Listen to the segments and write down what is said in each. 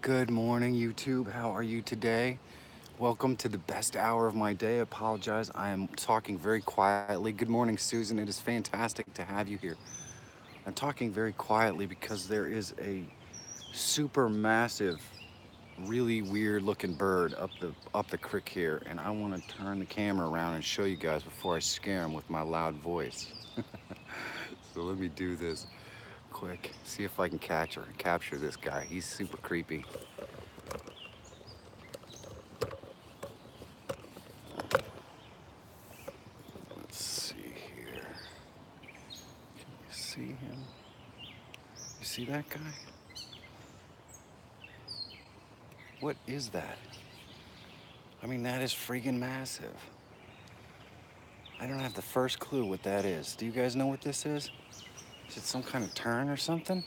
Good morning, YouTube. How are you today? Welcome to the best hour of my day. I apologize. I am talking very quietly. Good morning, Susan. It is fantastic to have you here. I'm talking very quietly because there is a super massive, really weird looking bird up the creek here, and I want to turn the camera around and show you guys before I scare him with my loud voice. So let me do this quick. See if I can capture this guy. He's super creepy. Let's see here. Can you see him? You see that guy? What is that? I mean, that is freaking massive. I don't have the first clue what that is. Do you guys know what this is? Is it some kind of tern or something?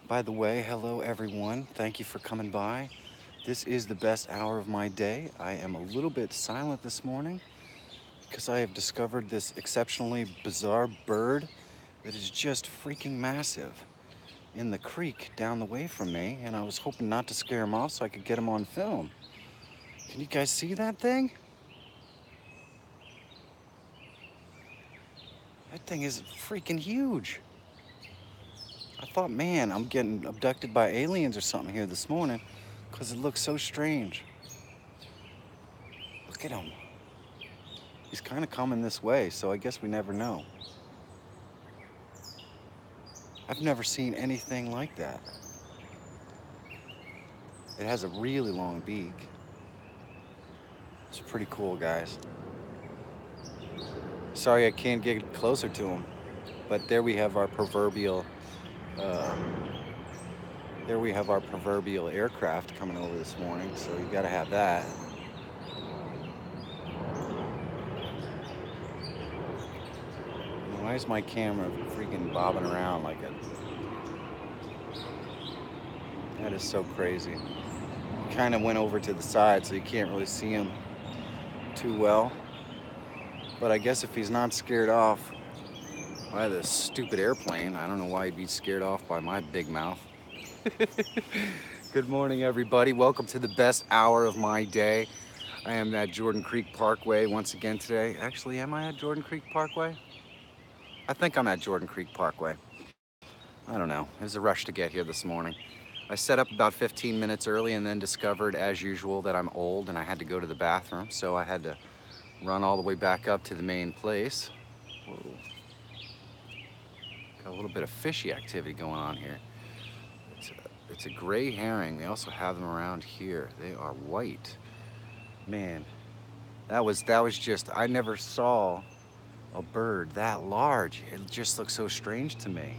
By the way, hello everyone. Thank you for coming by. This is the best hour of my day. I am a little bit silent this morning because I have discovered this exceptionally bizarre bird that is just freaking massive in the creek down the way from me, and I was hoping not to scare him off so I could get him on film. Can you guys see that thing? That thing is freaking huge. I thought, man, I'm getting abducted by aliens or something here this morning because it looks so strange. Look at him. He's kind of coming this way, so I guess we never know. I've never seen anything like that. It has a really long beak. It's pretty cool, guys. Sorry I can't get closer to him, but there we have our proverbial uh, aircraft coming over this morning, so you gotta have that. Why is my camera freaking bobbing around like it? That is so crazy. Kind of went over to the side so you can't really see him too well. But I guess if he's not scared off by this stupid airplane, I don't know why he'd be scared off by my big mouth. Good morning, everybody. Welcome to the best hour of my day. I am at Jordan Creek Parkway once again today. Actually, am I at Jordan Creek Parkway? I think I'm at Jordan Creek Parkway. I don't know. It was a rush to get here this morning. I set up about 15 minutes early and then discovered, as usual, that I'm old and I had to go to the bathroom, so I had to run all the way back up to the main place. Whoa. Got a little bit of fishy activity going on here. It's a gray herring. They also have them around here. They are white. Man, that was just, I never saw a bird that large. It just looks so strange to me.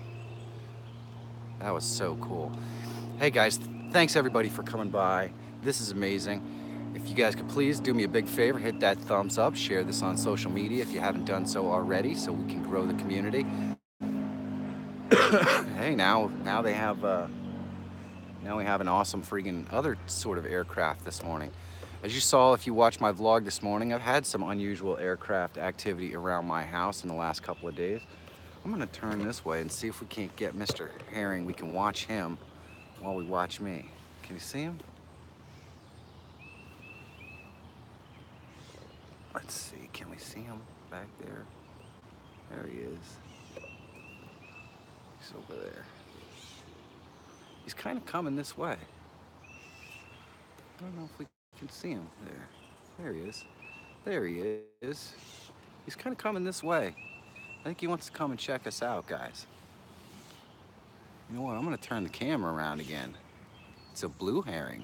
That was so cool. Hey guys, thanks everybody for coming by. This is amazing. If you guys could please do me a big favor, hit that thumbs up, share this on social media if you haven't done so already, so we can grow the community. Hey, now we have an awesome freaking other sort of aircraft this morning. As you saw, if you watched my vlog this morning, I've had some unusual aircraft activity around my house in the last couple of days. I'm gonna turn this way and see if we can't get Mr. Herring. We can watch him while we watch me. Can you see him? Let's see, can we see him back there? There he is. He's over there. He's kind of coming this way. I don't know if we can see him there. There he is. There he is. He's kind of coming this way. I think he wants to come and check us out, guys. You know what? I'm gonna turn the camera around again. It's a blue herring.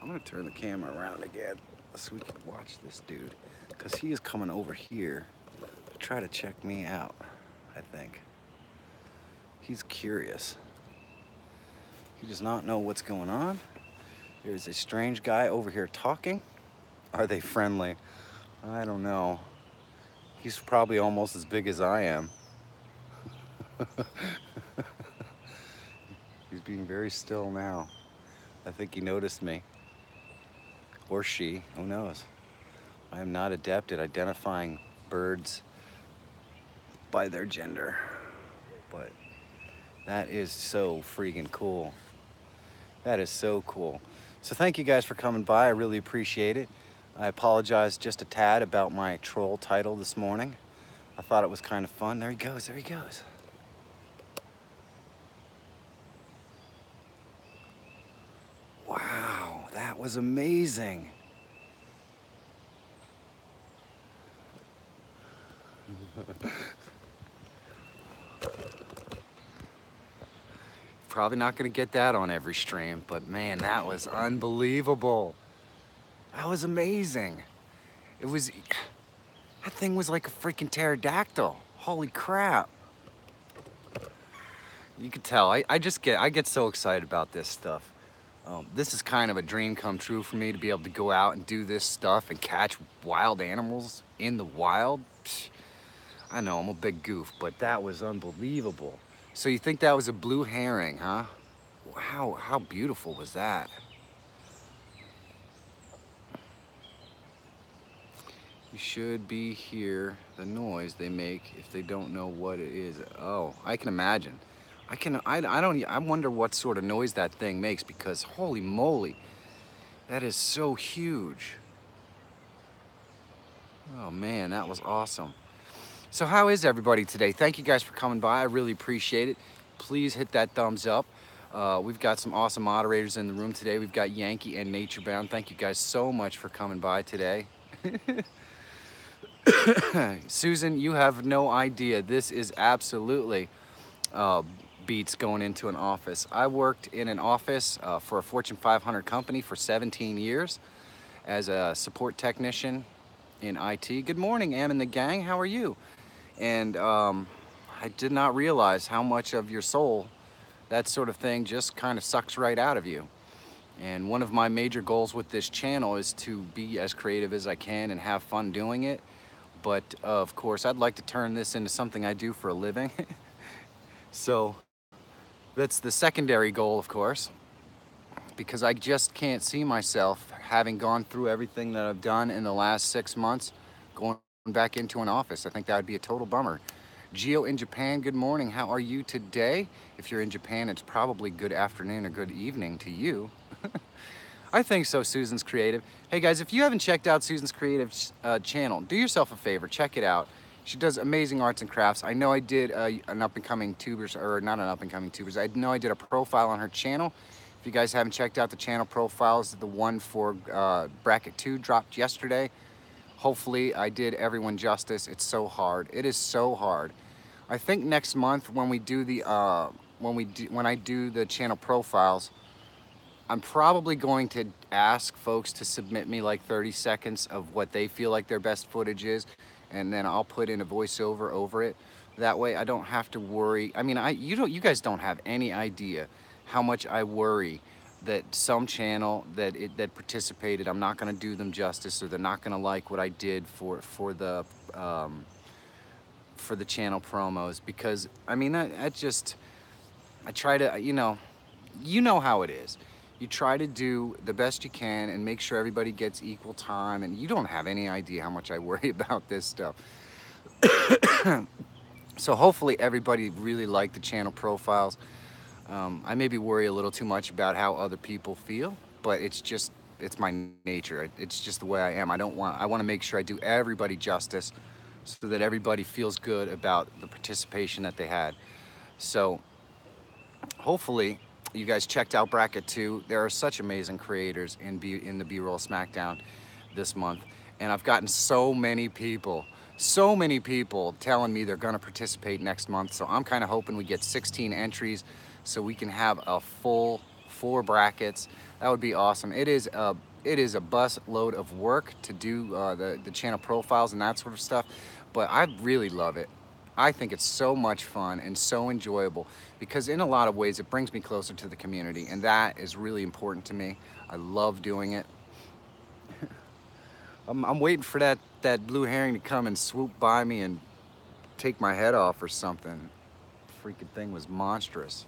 I'm gonna turn the camera around again so we can watch this dude, because he is coming over here to try to check me out, I think. He's curious. He does not know what's going on. There's a strange guy over here talking. Are they friendly? I don't know. He's probably almost as big as I am. He's being very still now. I think he noticed me. Or she, who knows? I am not adept at identifying birds by their gender, but that is so freaking cool. That is so cool. So thank you guys for coming by. I really appreciate it. I apologize just a tad about my troll title this morning. I thought it was kind of fun. There he goes, there he goes. Wow, that was amazing. Probably not gonna get that on every stream, but man, that was unbelievable. That was amazing. It was, that thing was like a freaking pterodactyl. Holy crap. You could tell, I get so excited about this stuff. This is kind of a dream come true for me to be able to go out and do this stuff and catch wild animals in the wild. Psh, I know I'm a big goof, but that was unbelievable. So you think that was a blue herring, huh? Wow, how beautiful was that? You should be hear the noise they make if they don't know what it is. Oh, I can imagine. I wonder what sort of noise that thing makes because holy moly, that is so huge. Oh man, that was awesome. So how is everybody today? Thank you guys for coming by. I really appreciate it. Please hit that thumbs up. We've got some awesome moderators in the room today. We've got Yankee and Nature Bound. Thank you guys so much for coming by today. Susan, you have no idea. This is absolutely uh, beats going into an office. I worked in an office for a Fortune 500 company for 17 years as a support technician in IT. Good morning, Am and the gang. How are you? And I did not realize how much of your soul that sort of thing just kind of sucks right out of you. And one of my major goals with this channel is to be as creative as I can and have fun doing it. But of course, I'd like to turn this into something I do for a living. So that's the secondary goal, of course, because I just can't see myself having gone through everything that I've done in the last 6 months, going back into an office. I think that would be a total bummer. Geo in Japan, good morning. How are you today? If you're in Japan, it's probably good afternoon or good evening to you. I think so, Susan's Creative. Hey guys, if you haven't checked out Susan's Creative channel, do yourself a favor, check it out. She does amazing arts and crafts. I know I did an up-and-coming tubers, or not an up-and-coming tubers, I know I did a profile on her channel. If you guys haven't checked out the channel profiles, the one for bracket 2 dropped yesterday. Hopefully I did everyone justice. It's so hard. It is so hard. I think next month when we do the when I do the channel profiles, I'm probably going to ask folks to submit me like 30 seconds of what they feel like their best footage is, and then I'll put in a voiceover over it. That way I don't have to worry. I mean, you guys don't have any idea how much I worry that some channel that participated, I'm not going to do them justice, or they're not going to like what I did for the channel promos, because I mean I try to, you know how it is. You try to do the best you can and make sure everybody gets equal time, and you don't have any idea how much I worry about this stuff. So hopefully everybody really liked the channel profiles. I maybe worry a little too much about how other people feel, but it's my nature. It's just the way I am. I want to make sure I do everybody justice so that everybody feels good about the participation that they had. So hopefully you guys checked out bracket 2. There are such amazing creators in the B-roll smackdown this month, and I've gotten so many people telling me they're going to participate next month. So I'm kind of hoping we get 16 entries so we can have a full 4 brackets. That would be awesome. It is a bus load of work to do the channel profiles and that sort of stuff, but I really love it. I think it's so much fun and so enjoyable because in a lot of ways it brings me closer to the community, and that is really important to me. I love doing it. I'm waiting for that blue herring to come and swoop by me and take my head off or something. The freaking thing was monstrous.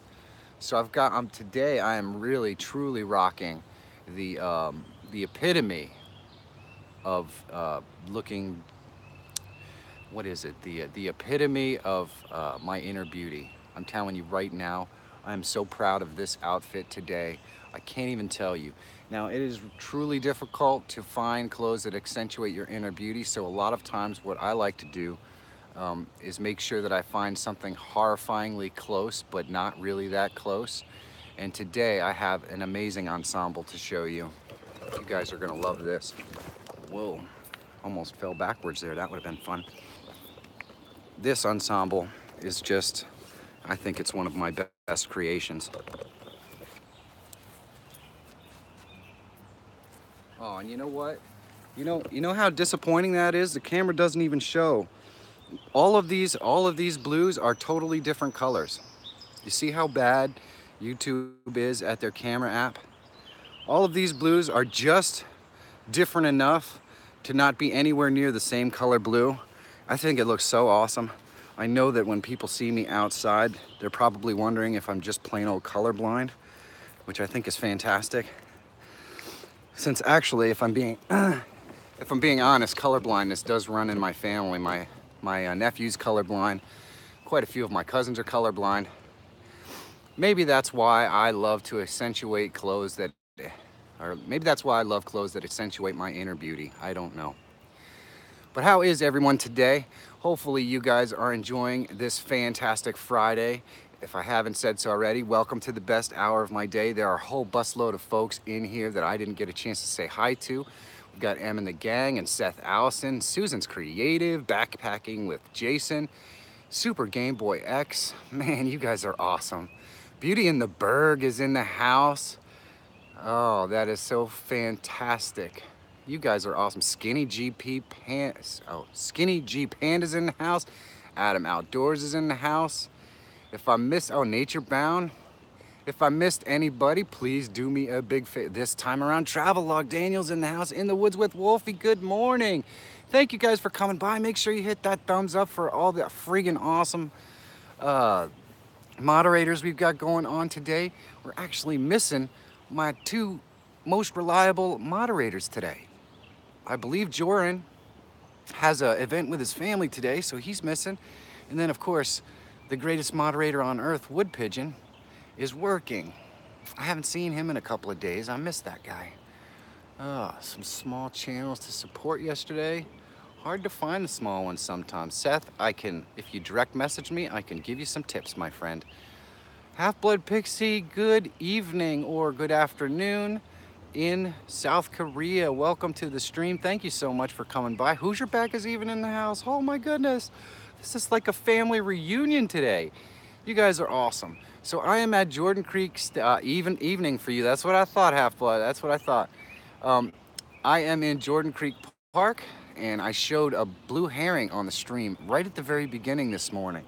So today I am really truly rocking the epitome of looking, what is it? The epitome of my inner beauty. I'm telling you right now, I am so proud of this outfit today. I can't even tell you. Now, it is truly difficult to find clothes that accentuate your inner beauty, so a lot of times what I like to do is make sure that I find something horrifyingly close, but not really that close. And today I have an amazing ensemble to show you. You guys are gonna love this. Whoa, almost fell backwards there. That would have been fun. This ensemble is just, I think it's one of my best creations. Oh, and you know what? You know how disappointing that is? The camera doesn't even show. All of these blues are totally different colors. You see how bad YouTube is at their camera app? All of these blues are just different enough to not be anywhere near the same color blue. I think it looks so awesome. I know that when people see me outside, they're probably wondering if I'm just plain old colorblind, which I think is fantastic. Since actually, if I'm being honest, colorblindness does run in my family. My nephew's colorblind. Quite a few of my cousins are colorblind. Maybe that's why I love to accentuate clothes that, or maybe that's why I love clothes that accentuate my inner beauty. I don't know. But how is everyone today? Hopefully you guys are enjoying this fantastic Friday. If I haven't said so already, welcome to the best hour of my day. There are a whole busload of folks in here that I didn't get a chance to say hi to. We've got Em and the gang and Seth Allison, Susan's Creative, Backpacking with Jason, Super Game Boy X. Man, you guys are awesome. Beauty in the Berg is in the house. Oh, that is so fantastic. You guys are awesome. Skinny GP Pants. Oh, Skinny G Panda's in the house. Adam Outdoors is in the house. If I missed, oh, Nature Bound. If I missed anybody, please do me a big favor. This time around, Travelog Daniel's in the house. In the Woods with Wolfie, good morning. Thank you guys for coming by. Make sure you hit that thumbs up for all the friggin' awesome moderators we've got going on today. We're actually missing my two most reliable moderators today. I believe Joran has an event with his family today, so he's missing. And then, of course, the greatest moderator on earth, Wood Pigeon, is working. I haven't seen him in a couple of days. I miss that guy. Some small channels to support yesterday. Hard to find the small ones sometimes. Seth, if you direct message me, I can give you some tips, my friend. Half-Blood Pixie, good evening or good afternoon in South Korea. Welcome to the stream. Thank you so much for coming by. Hoosier Back is even in the house. Oh my goodness. This is like a family reunion today. You guys are awesome. So I am at Jordan Creek, evening for you. That's what I thought, Half-Blood. That's what I thought. I am in Jordan Creek Park, and I showed a blue herring on the stream right at the very beginning this morning.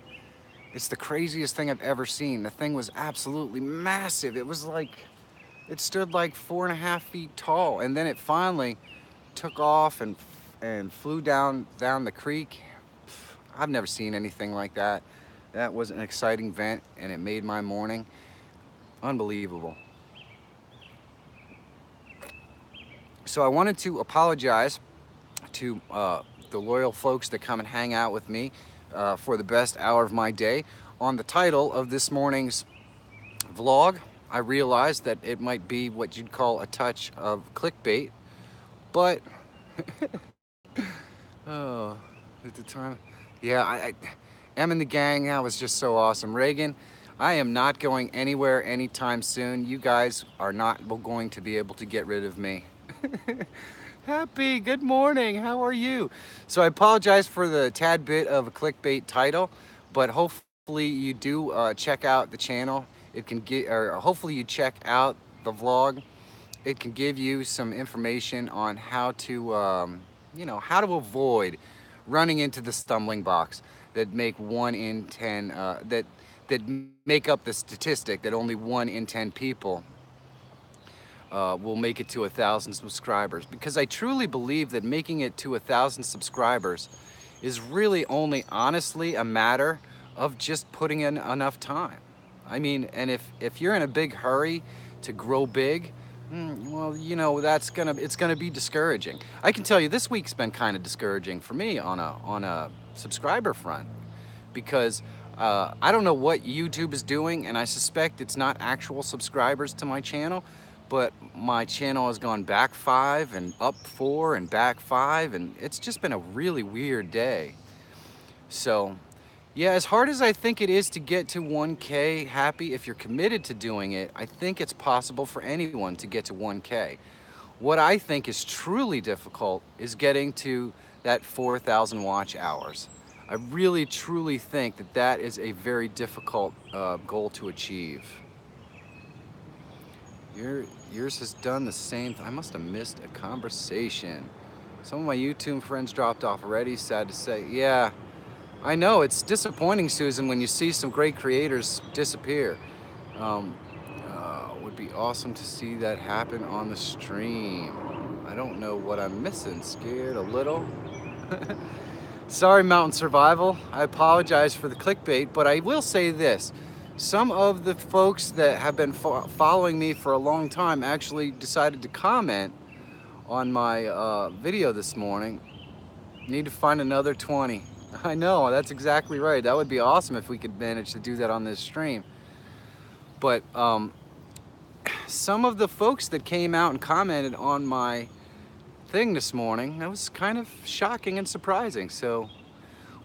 It's the craziest thing I've ever seen. The thing was absolutely massive. It stood like 4.5 feet tall, and then it finally took off and flew down the creek. I've never seen anything like that. That was an exciting event, and it made my morning. Unbelievable. So I wanted to apologize to the loyal folks that come and hang out with me for the best hour of my day. On the title of this morning's vlog, I realized that it might be what you'd call a touch of clickbait, but oh, at the time, yeah, Em and the gang, that was just so awesome. Reagan, I am not going anywhere anytime soon. You guys are not going to be able to get rid of me. Happy, good morning, how are you? So I apologize for the tad bit of a clickbait title, but hopefully you do check out the channel. It can get, or hopefully you check out the vlog. It can give you some information on how to, how to avoid running into the stumbling blocks that make 1 in 10, that make up the statistic that only 1 in 10 people will make it to 1,000 subscribers, because I truly believe that making it to 1,000 subscribers is really only honestly a matter of just putting in enough time. I mean, and if you're in a big hurry to grow big, well, it's gonna be discouraging. I can tell you this week's been kind of discouraging for me on a subscriber front, because I don't know what YouTube is doing, and I suspect it's not actual subscribers to my channel, but my channel has gone back 5 and up 4 and back 5, and it's just been a really weird day. So yeah, as hard as I think it is to get to 1K happy, if you're committed to doing it, I think it's possible for anyone to get to 1K. What I think is truly difficult is getting to that 4,000 watch hours. I really truly think that that is a very difficult goal to achieve. Yours has done the same. I must have missed a conversation. Some of my YouTube friends dropped off already, sad to say. Yeah, I know, it's disappointing, Susan, when you see some great creators disappear. Um, would be awesome to see that happen on the stream. I don't know what I'm missing. Scared a little. Sorry, Mountain Survival. I apologize for the clickbait, but I will say this. Some of the folks that have been following me for a long time actually decided to comment on my video this morning. Need to find another 20. I know, that's exactly right. That would be awesome if we could manage to do that on this stream. But some of the folks that came out and commented on my thing this morning, that was kind of shocking and surprising. So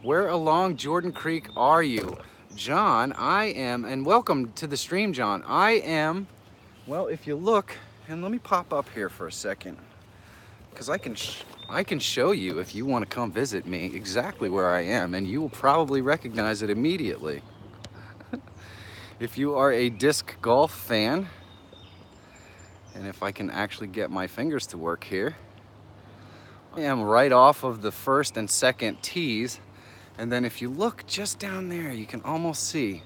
where along Jordan Creek are you? John, I am, and welcome to the stream, John. I am, well, if you look, and let me pop up here for a second, because I can show you, if you want to come visit me, exactly where I am, and you will probably recognize it immediately. If you are a disc golf fan, and if I can actually get my fingers to work here, I am right off of the first and second tees, and then if you look just down there, you can almost see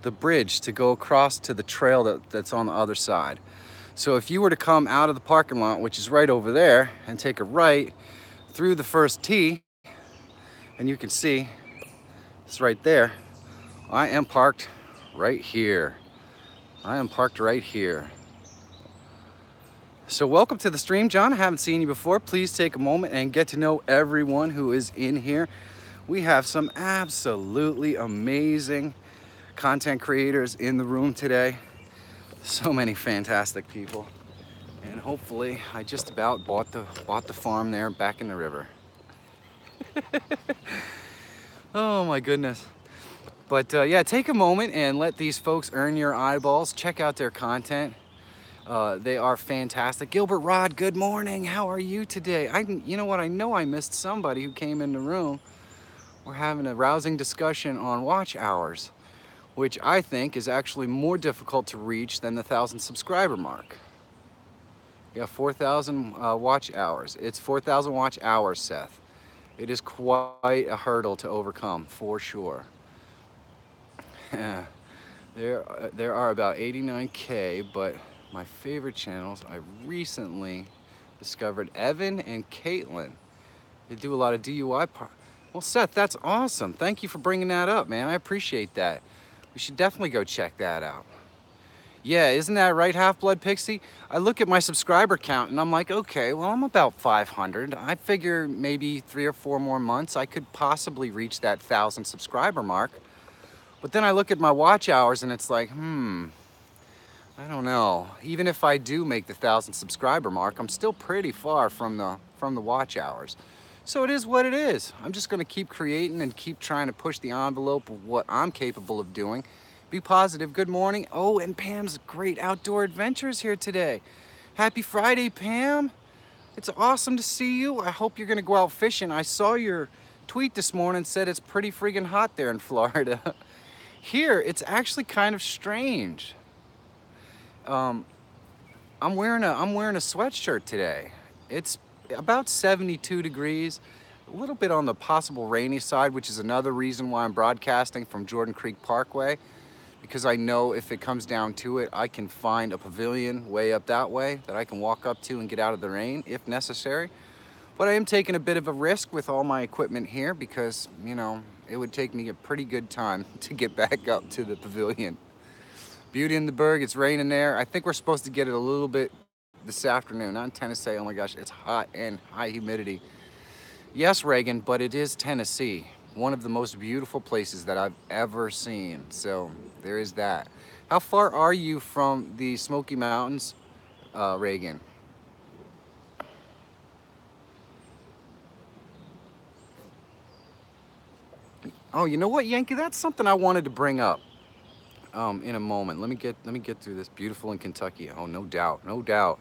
the bridge to go across to the trail that's on the other side. So if you were to come out of the parking lot, which is right over there, and take a right through the first tee, and you can see it's right there, I am parked right here. I am parked right here. So welcome to the stream, John. I haven't seen you before. Please take a moment and get to know everyone who is in here. We have some absolutely amazing content creators in the room today. So many fantastic people. And hopefully I just about bought the farm there back in the river. Oh my goodness. But yeah, take a moment and let these folks earn your eyeballs. Check out their content. They are fantastic. Gilbert Rod, good morning. How are you today? You know what? I know I missed somebody who came in the room. We're having a rousing discussion on watch hours, which I think is actually more difficult to reach than the 1,000 subscriber mark. Yeah, 4,000 watch hours. It's 4,000 watch hours, Seth. It is quite a hurdle to overcome, for sure. There are about 89K, but my favorite channels, I recently discovered Evan and Caitlin. They do a lot of DUI. Well, Seth, that's awesome. Thank you for bringing that up, man. I appreciate that. We should definitely go check that out. Yeah, isn't that right, Half-Blood Pixie? I look at my subscriber count and I'm like, okay, well, I'm about 500. I figure maybe 3 or 4 more months I could possibly reach that 1,000 subscriber mark. But then I look at my watch hours and it's like, I don't know. Even if I do make the 1,000 subscriber mark, I'm still pretty far from the watch hours. So it is what it is. I'm just gonna keep creating and keep trying to push the envelope of what I'm capable of doing. Be positive. Good morning. Oh, and Pam's great outdoor adventures here today. Happy Friday, Pam. It's awesome to see you. I hope you're gonna go out fishing. I saw your tweet this morning, said it's pretty friggin' hot there in Florida. Here, it's actually kind of strange. I'm wearing a sweatshirt today. It's about 72 degrees, a little bit on the possible rainy side, which is another reason why I'm broadcasting from Jordan Creek Parkway, because I know if it comes down to it, I can find a pavilion way up that way that I can walk up to and get out of the rain if necessary. But I am taking a bit of a risk with all my equipment here because, you know, it would take me a pretty good time to get back up to the pavilion. Beauty in the Berg, it's raining there. I think we're supposed to get it a little bit this afternoon. Not in Tennessee, oh my gosh, it's hot and high humidity. Yes, Reagan, but it is Tennessee. One of the most beautiful places that I've ever seen. So there is that. How far are you from the Smoky Mountains? Reagan. Oh, you know what, Yankee? That's something I wanted to bring up in a moment. Let me get through this. Beautiful in Kentucky. Oh, no doubt, no doubt.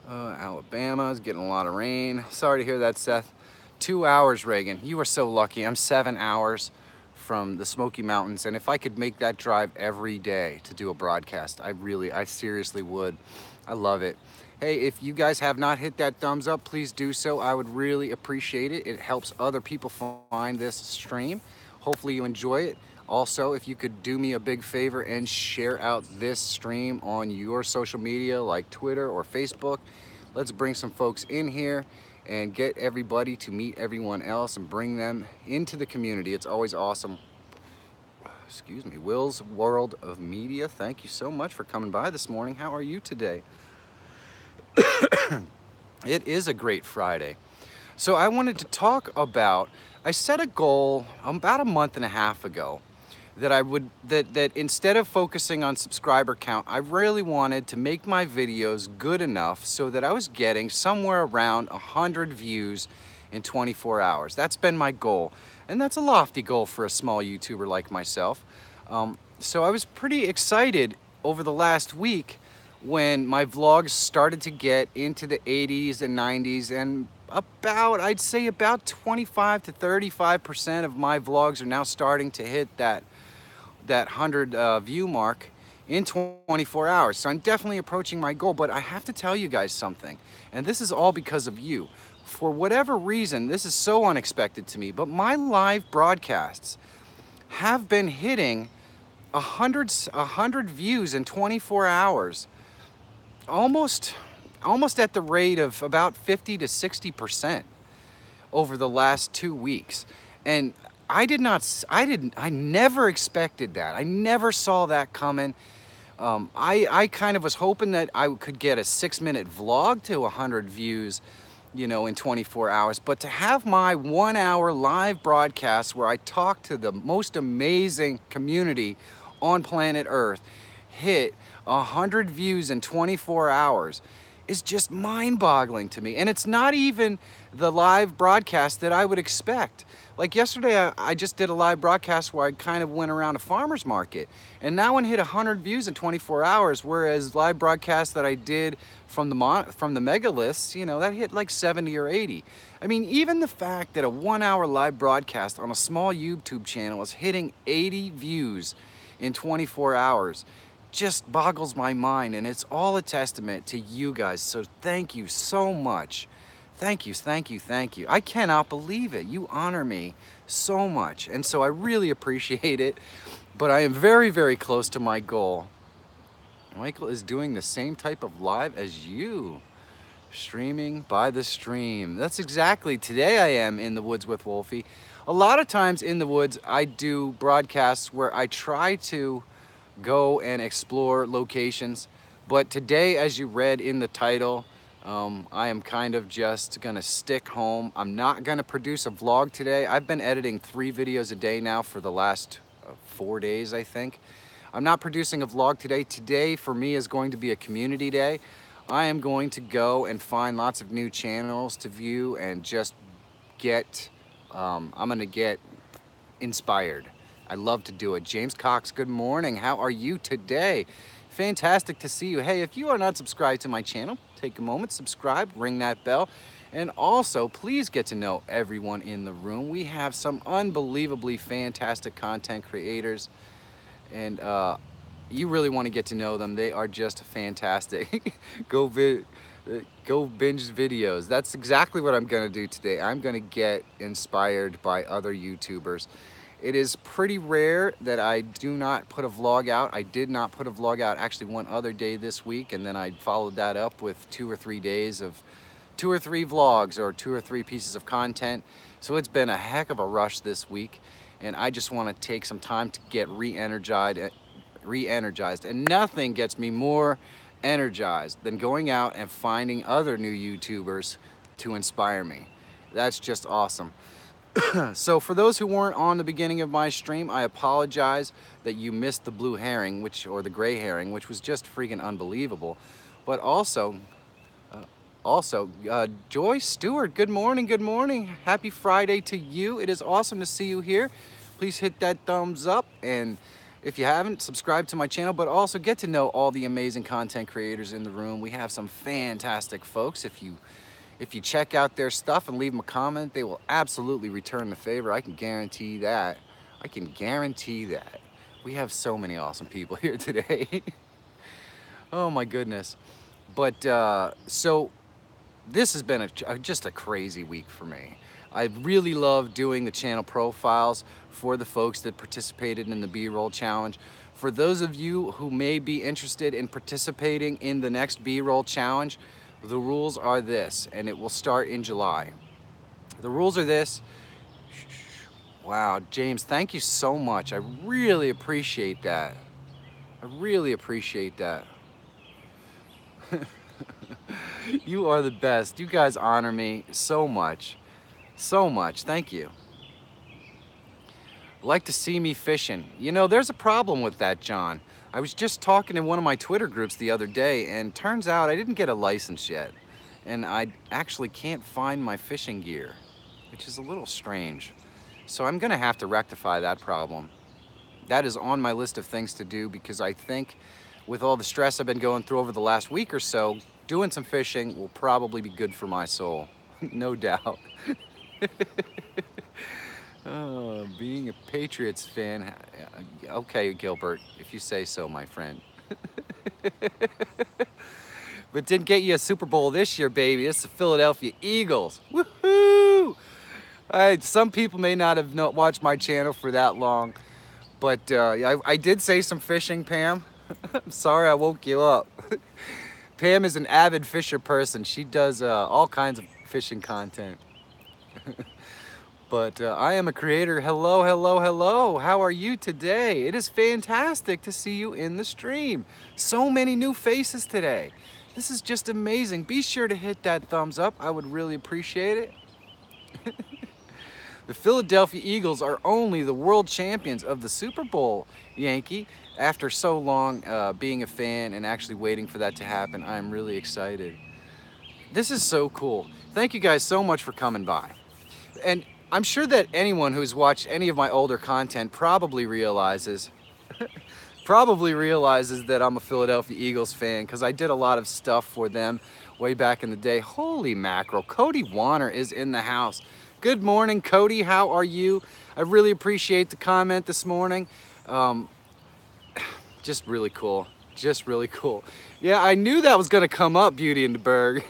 Alabama's getting a lot of rain. Sorry to hear that, Seth. 2 hours, Reagan. You are so lucky. I'm 7 hours from the Smoky Mountains, and if I could make that drive every day to do a broadcast, I seriously would. I love it. Hey, if you guys have not hit that thumbs up, please do so. I would really appreciate it. It helps other people find this stream. Hopefully you enjoy it. Also, if you could do me a big favor and share out this stream on your social media like Twitter or Facebook, let's bring some folks in here and get everybody to meet everyone else and bring them into the community. It's always awesome. Excuse me, Will's World of Media, thank you so much for coming by this morning. How are you today? It is a great Friday. So I wanted to talk about, I set a goal about a month and a half ago that that instead of focusing on subscriber count, I really wanted to make my videos good enough so that I was getting somewhere around 100 views in 24 hours. That's been my goal. And that's a lofty goal for a small YouTuber like myself. So I was pretty excited over the last week when my vlogs started to get into the 80s and 90s, and I'd say about 25 to 35% of my vlogs are now starting to hit that 100 view mark in 24 hours. So I'm definitely approaching my goal, but I have to tell you guys something, and this is all because of you. For whatever reason, this is so unexpected to me, but my live broadcasts have been hitting 100 views in 24 hours, almost at the rate of about 50 to 60% over the last 2 weeks. And I never expected that. I never saw that coming. I kind of was hoping that I could get a 6-minute vlog to 100 views, in 24 hours. But to have my 1-hour live broadcast where I talk to the most amazing community on planet Earth hit 100 views in 24 hours is just mind-boggling to me. And it's not even the live broadcast that I would expect. Like yesterday, I just did a live broadcast where I kind of went around a farmer's market, and that one hit 100 views in 24 hours, whereas live broadcasts that I did from the megalists, that hit like 70 or 80. I mean, even the fact that a 1-hour live broadcast on a small YouTube channel is hitting 80 views in 24 hours just boggles my mind, and it's all a testament to you guys. So thank you so much. Thank you, thank you, thank you. I cannot believe it. You honor me so much, and so I really appreciate it, but I am very, very close to my goal. Michael is doing the same type of live as you. Streaming by the stream. That's exactly, today I am in the woods with Wolfie. A lot of times in the woods, I do broadcasts where I try to go and explore locations. But today, as you read in the title, I am kind of just gonna stick home. I'm not gonna produce a vlog today. I've been editing 3 videos a day now for the last 4 days, I think. I'm not producing a vlog today. Today for me is going to be a community day. I am going to go and find lots of new channels to view and just I'm gonna get inspired. I love to do it. James Cox, good morning. How are you today? Fantastic to see you. Hey, if you are not subscribed to my channel, take a moment, subscribe, ring that bell, and also please get to know everyone in the room. We have some unbelievably fantastic content creators, and you really want to get to know them. They are just fantastic. Go binge videos. That's exactly what I'm gonna do today. I'm gonna get inspired by other YouTubers. It is pretty rare that I do not put a vlog out. I did not put a vlog out actually one other day this week, and then I followed that up with 2 or 3 days of 2 or 3 vlogs or 2 or 3 pieces of content. So it's been a heck of a rush this week, and I just want to take some time to get re-energized. And nothing gets me more energized than going out and finding other new YouTubers to inspire me. That's just awesome. So for those who weren't on the beginning of my stream, I apologize that you missed the blue herring, or the gray herring, which was just freaking unbelievable. But uh, Joy Stewart, good morning, good morning. Happy Friday to you. It is awesome to see you here. Please hit that thumbs up, and if you haven't, subscribe to my channel, but also get to know all the amazing content creators in the room. We have some fantastic folks. If you check out their stuff and leave them a comment, they will absolutely return the favor. I can guarantee that. I can guarantee that. We have so many awesome people here today. Oh my goodness. But so this has been just a crazy week for me. I really love doing the channel profiles for the folks that participated in the B-roll challenge. For those of you who may be interested in participating in the next B-roll challenge, the rules are this, and it will start in July. The rules are this. Wow, James, thank you so much. I really appreciate that. I really appreciate that. You are the best. You guys honor me so much. So much. Thank you. Like to see me fishing. You know, there's a problem with that, John. I was just talking in one of my Twitter groups the other day, and turns out I didn't get a license yet. And I actually can't find my fishing gear, which is a little strange. So I'm gonna have to rectify that problem. That is on my list of things to do, because I think with all the stress I've been going through over the last week or so, doing some fishing will probably be good for my soul. No doubt. Oh, being a Patriots fan. Okay, Gilbert, if you say so, my friend. But didn't get you a Super Bowl this year, baby. It's the Philadelphia Eagles. Woohoo! Some people may not have watched my channel for that long, but I did say some fishing, Pam. I'm sorry I woke you up. Pam is an avid fisher person. She does all kinds of fishing content. But I am a creator. Hello, hello, hello. How are you today? It is fantastic to see you in the stream. So many new faces today. This is just amazing. Be sure to hit that thumbs up. I would really appreciate it. The Philadelphia Eagles are only the world champions of the Super Bowl, Yankee. After so long being a fan and actually waiting for that to happen, I'm really excited. This is so cool. Thank you guys so much for coming by. And I'm sure that anyone who's watched any of my older content probably realizes that I'm a Philadelphia Eagles fan, because I did a lot of stuff for them way back in the day. Holy mackerel, Cody Warner is in the house. Good morning, Cody, how are you? I really appreciate the comment this morning. Just really cool, just really cool. Yeah, I knew that was gonna come up, Beauty in the Berg.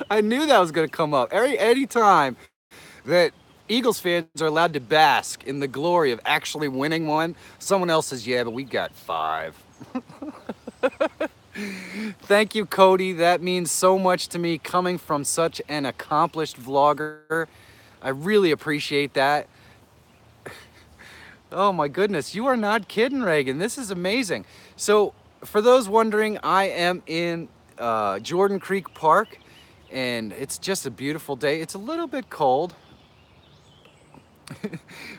I knew that was gonna come up. Anytime that Eagles fans are allowed to bask in the glory of actually winning one, someone else says, yeah, but we got 5. Thank you, Cody. That means so much to me, coming from such an accomplished vlogger. I really appreciate that. Oh my goodness, you are not kidding, Reagan. This is amazing. So for those wondering, I am in Jordan Creek Park, and it's just a beautiful day. It's a little bit cold.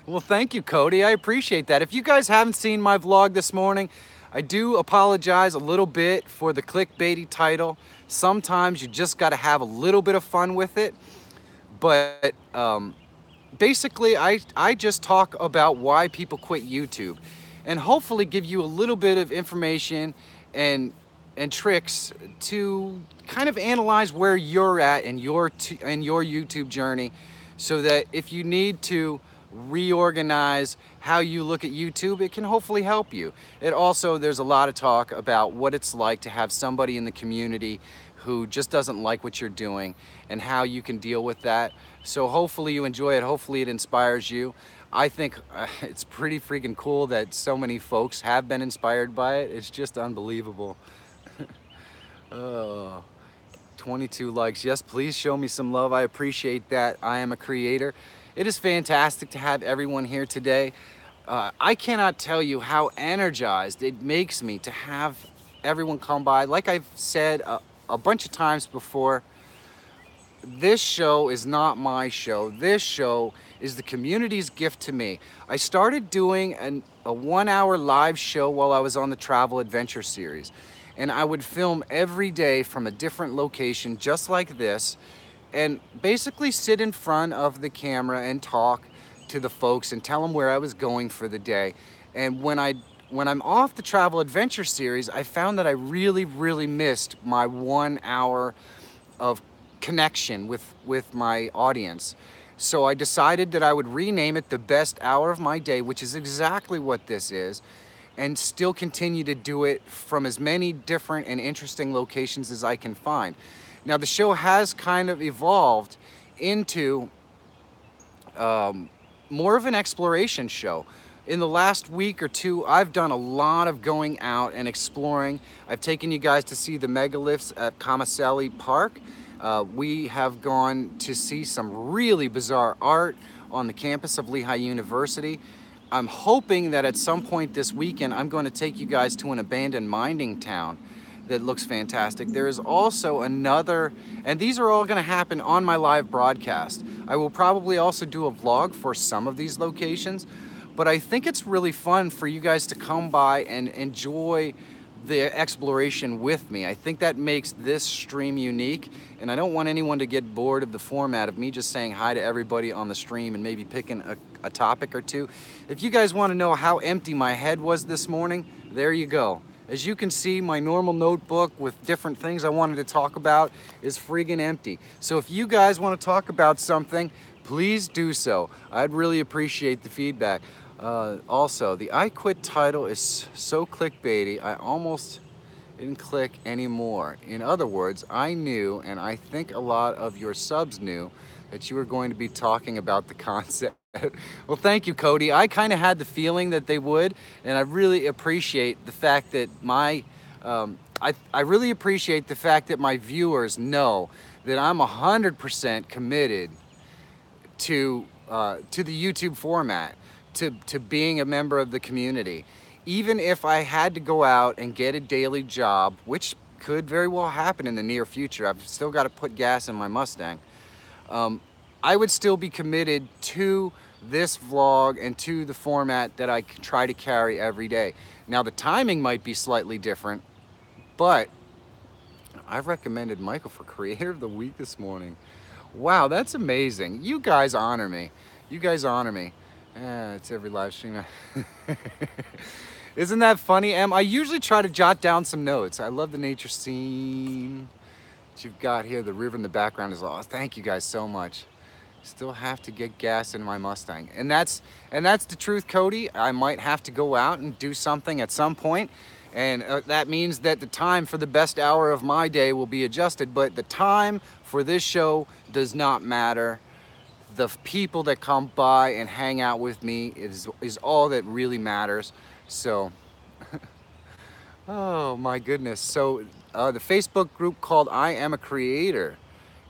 Well, thank you, Cody. I appreciate that. If you guys haven't seen my vlog this morning, I do apologize a little bit for the clickbaity title. Sometimes you just got to have a little bit of fun with it. But basically, I just talk about why people quit YouTube, and hopefully give you a little bit of information and tricks to kind of analyze where you're at in your YouTube journey, so that if you need to reorganize how you look at YouTube, it can hopefully help you. It also, there's a lot of talk about what it's like to have somebody in the community who just doesn't like what you're doing, and how you can deal with that. So hopefully you enjoy it. Hopefully it inspires you. I think it's pretty freaking cool that so many folks have been inspired by it. It's just unbelievable. Oh. 22 likes. Yes, please show me some love. I appreciate that. I am a creator. It is fantastic to have everyone here today. I cannot tell you how energized it makes me to have everyone come by. Like I've said a bunch of times before, this show is not my show. This show is the community's gift to me. I started doing a 1-hour live show while I was on the Travel Adventure series. and I would film every day from a different location just like this, and basically sit in front of the camera and talk to the folks and tell them where I was going for the day. And when I'm off the travel adventure series, I found that I really missed my 1 hour of connection with my audience. So I decided that I would rename it the best hour of my day, which is exactly what this is, and still continue to do it from as many different and interesting locations as I can find. Now, the show has kind of evolved into more of an exploration show. In the last week or two, I've done a lot of going out and exploring. I've taken you guys to see the megaliths at Kamiseli Park. We have gone to see some really bizarre art on the campus of Lehigh University. I'm hoping that at some point this weekend, I'm going to take you guys to an abandoned mining town that looks fantastic. There is also another, and these are all going to happen on my live broadcast. I will probably also do a vlog for some of these locations, but I think it's really fun for you guys to come by and enjoy the exploration with me. I think that makes this stream unique, and I don't want anyone to get bored of the format of me just saying hi to everybody on the stream and maybe picking a topic or two. If you guys want to know how empty my head was this morning, there you go. As you can see, my normal notebook with different things I wanted to talk about is friggin' empty. So if you guys want to talk about something, please do so. I'd really appreciate the feedback. Also, the I Quit title is so clickbaity, I almost didn't click anymore. In other words, I knew, and I think a lot of your subs knew, that you were going to be talking about the concept. Well, thank you, Cody. I kind of had the feeling that they would, and I really appreciate the fact that I really appreciate the fact that my viewers know that I'm 100% committed to the YouTube format, to being a member of the community. Even if I had to go out and get a daily job, which could very well happen in the near future, I've still got to put gas in my Mustang, I would still be committed to this vlog and to the format that I try to carry every day. Now, the timing might be slightly different, but I've recommended Michael for Creator of the Week this morning. Wow, that's amazing. You guys honor me. You guys honor me. It's every live stream. Isn't that funny, Em? I usually try to jot down some notes. I love the nature scene that you've got here. The river in the background is awesome. Thank you guys so much. Still have to get gas in my Mustang. And that's the truth, Cody. I might have to go out and do something at some point. And that means that the time for the best hour of my day will be adjusted. But the time for this show does not matter. The people that come by and hang out with me is all that really matters. So, oh my goodness. So the Facebook group called I Am a Creator.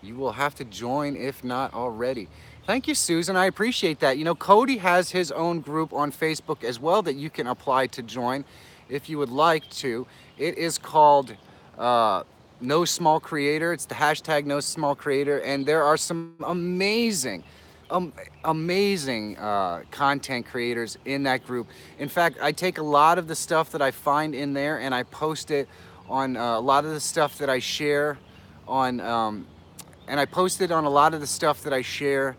You will have to join if not already. Thank you, Susan. I appreciate that. You know, Cody has his own group on Facebook as well that you can apply to join if you would like to. It is called No Small Creator. It's the hashtag No Small Creator, and there are some amazing content creators in that group. In fact, I take a lot of the stuff that I find in there and I post it on a lot of the stuff that I share on, and I posted on a lot of the stuff that I share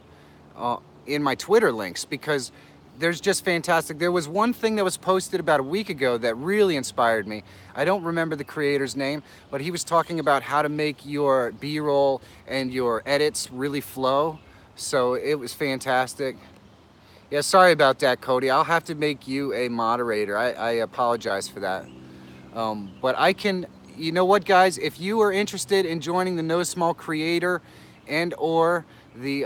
in my Twitter links, because there's just fantastic. There was one thing that was posted about a week ago that really inspired me. I don't remember the creator's name, but he was talking about how to make your B-roll and your edits really flow. So it was fantastic. Yeah, sorry about that, Cody. I'll have to make you a moderator. I apologize for that. But I can, you know what, guys? If you are interested in joining the No Small Creator and or the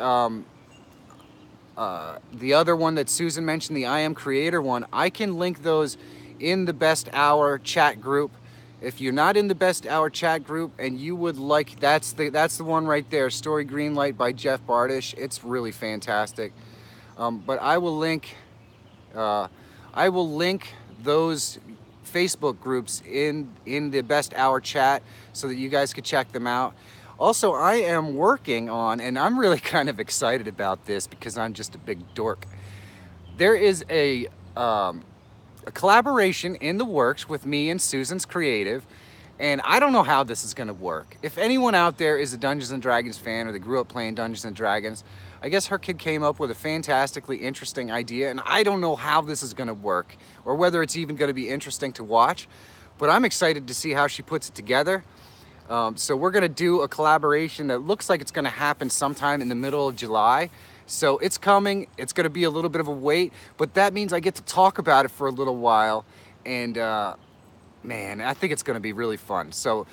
other one that Susan mentioned, the I Am Creator one, I can link those in the Best Hour chat group. If you're not in the Best Hour chat group and you would like, that's the one right there, Story Greenlight by Jeff Bardish. It's really fantastic. But I will link those Facebook groups in the Best Hour chat so that you guys could check them out. Also, I am working on, and I'm really kind of excited about this because I'm just a big dork. There is a collaboration in the works with me and Susan's Creative, And I don't know how this is going to work. If anyone out there is a Dungeons and Dragons fan or they grew up playing Dungeons and Dragons, I guess her kid came up with a fantastically interesting idea, and I don't know how this is going to work or whether it's even going to be interesting to watch, but I'm excited to see how she puts it together. So we're going to do a collaboration that looks like it's going to happen sometime in the middle of July. So it's coming. It's going to be a little bit of a wait, but that means I get to talk about it for a little while, and man, I think it's going to be really fun. So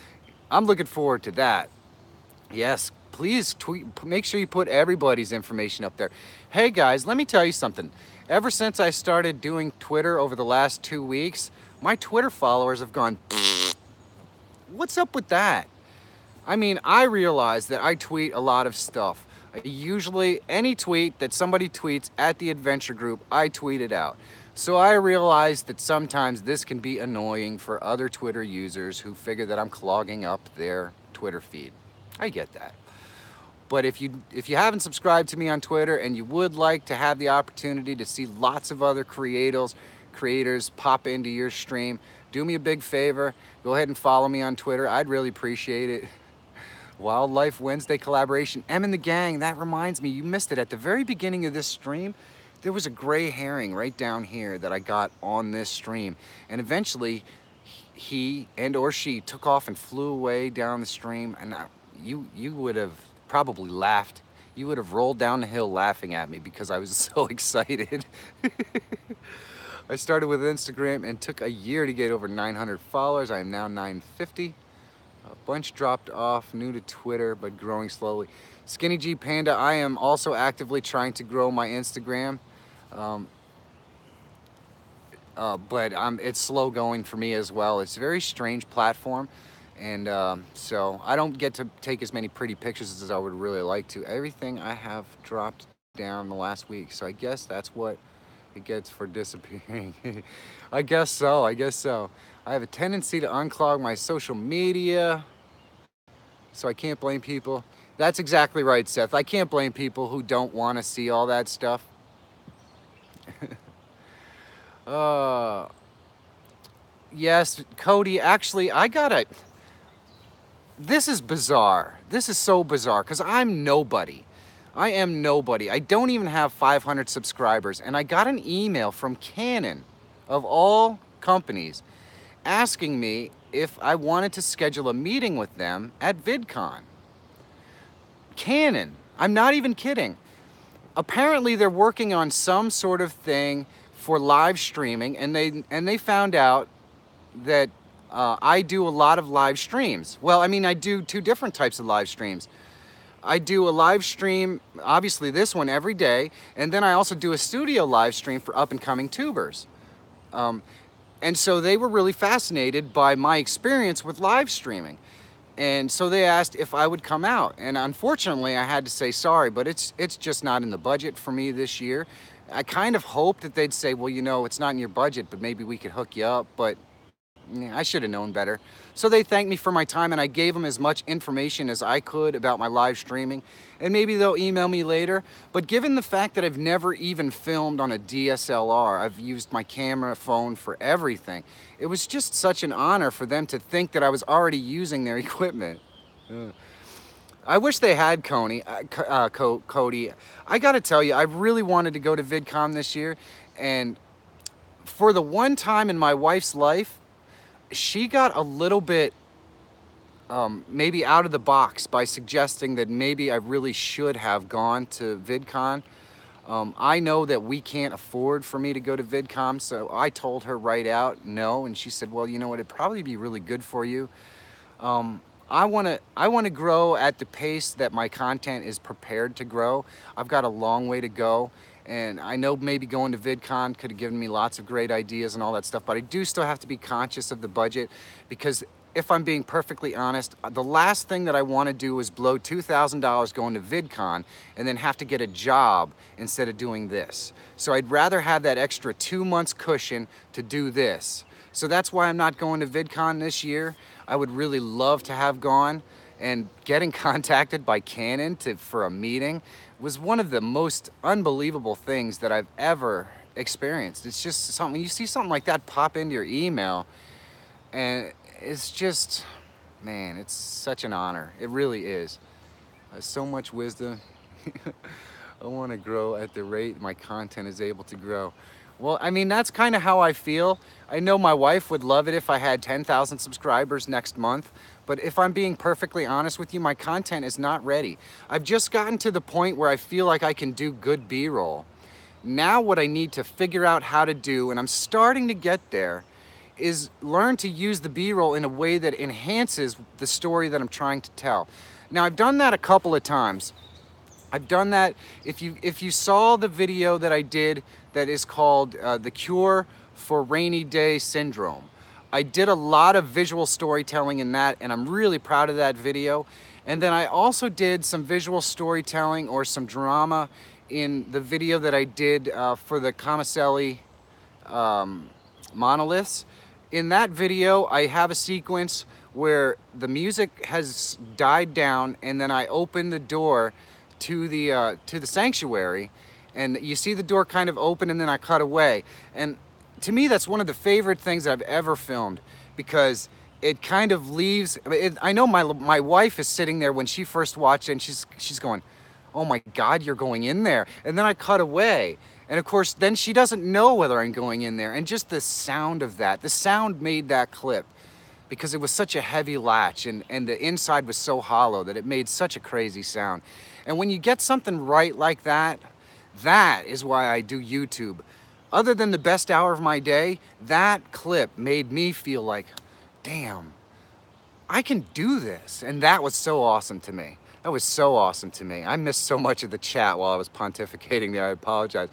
I'm looking forward to that. Yes, please tweet, make sure you put everybody's information up there. Hey guys, let me tell you something. Ever since I started doing Twitter over the last 2 weeks, my Twitter followers have gone, what's up with that? I mean, I realize that I tweet a lot of stuff. Usually, any tweet that somebody tweets at the adventure group, I tweet it out. So I realize that sometimes this can be annoying for other Twitter users who figure that I'm clogging up their Twitter feed. I get that. But if you haven't subscribed to me on Twitter and you would like to have the opportunity to see lots of other creators pop into your stream, do me a big favor. Go ahead and follow me on Twitter. I'd really appreciate it. Wildlife Wednesday collaboration. M and the gang, that reminds me, you missed it. At the very beginning of this stream, there was a gray herring right down here that I got on this stream. And eventually, he and or she took off and flew away down the stream. And you would have probably laughed. You would have rolled down the hill laughing at me because I was so excited. I started with Instagram and took a year to get over 900 followers. I am now 950. A bunch dropped off, new to Twitter, but growing slowly. Skinny G Panda, I am also actively trying to grow my Instagram. But it's slow going for me as well. It's a very strange platform. And so I don't get to take as many pretty pictures as I would really like to. Everything I have dropped down the last week. So I guess that's what it gets for disappearing. I guess so. I have a tendency to unclog my social media, so I can't blame people. That's exactly right, Seth. I can't blame people who don't want to see all that stuff. Yes, Cody, actually, this is bizarre. This is so bizarre because I'm nobody. I am nobody. I don't even have 500 subscribers, and I got an email from Canon, of all companies, asking me if I wanted to schedule a meeting with them at VidCon. Canon, I'm not even kidding. Apparently they're working on some sort of thing for live streaming, and they found out that I do a lot of live streams. Well, I mean, I do two different types of live streams. I do a live stream, obviously this one every day, and then I also do a studio live stream for up-and-coming tubers. And so they were really fascinated by my experience with live streaming. And so they asked if I would come out. And unfortunately, I had to say sorry, but it's just not in the budget for me this year. I kind of hoped that they'd say, well, you know, it's not in your budget, but maybe we could hook you up. But yeah, I should have known better. So they thanked me for my time, and I gave them as much information as I could about my live streaming. And maybe they'll email me later. But given the fact that I've never even filmed on a DSLR, I've used my camera phone for everything, it was just such an honor for them to think that I was already using their equipment. I wish they had Cody. I gotta tell you, I really wanted to go to VidCon this year, and for the one time in my wife's life, she got a little bit maybe out of the box by suggesting that maybe I really should have gone to VidCon. I know that we can't afford for me to go to VidCon, so I told her right out no, and she said, well, you know what, it'd probably be really good for you. I want to grow at the pace that my content is prepared to grow. I've got a long way to go, and I know maybe going to VidCon could have given me lots of great ideas and all that stuff, but I do still have to be conscious of the budget, because if I'm being perfectly honest, the last thing that I want to do is blow $2,000 going to VidCon and then have to get a job instead of doing this. So I'd rather have that extra 2 months cushion to do this. So that's why I'm not going to VidCon this year. I would really love to have gone, and getting contacted by Canon for a meeting was one of the most unbelievable things that I've ever experienced. It's just something, you see something like that pop into your email, and it's just, Man, it's such an honor. It really is. So much wisdom. I want to grow at the rate my content is able to grow. Well, I mean, that's kind of how I feel. I know my wife would love it if I had 10,000 subscribers next month, but if I'm being perfectly honest with you, my content is not ready. I've just gotten to the point where I feel like I can do good B-roll. Now what I need to figure out how to do, and I'm starting to get there, is learn to use the B-roll in a way that enhances the story that I'm trying to tell. Now, I've done that a couple of times. I've done that. If you saw the video that I did that is called The Cure for Rainy Day Syndrome, I did a lot of visual storytelling in that, and I'm really proud of that video. And then I also did some visual storytelling or some drama in the video that I did for the Kamiselli monoliths. In that video, I have a sequence where the music has died down, and then I open the door to the sanctuary, and you see the door kind of open, and then I cut away. And to me, that's one of the favorite things I've ever filmed, because it kind of leaves. I know my wife is sitting there when she first watched it, and she's going, "Oh my God, you're going in there!" And then I cut away. And of course, then she doesn't know whether I'm going in there. And just the sound of that, the sound made that clip, because it was such a heavy latch, and the inside was so hollow that it made such a crazy sound. And when you get something right like that, that is why I do YouTube. Other than the best hour of my day, that clip made me feel like, damn, I can do this. And that was so awesome to me. That was so awesome to me. I missed so much of the chat while I was pontificating there. I apologize.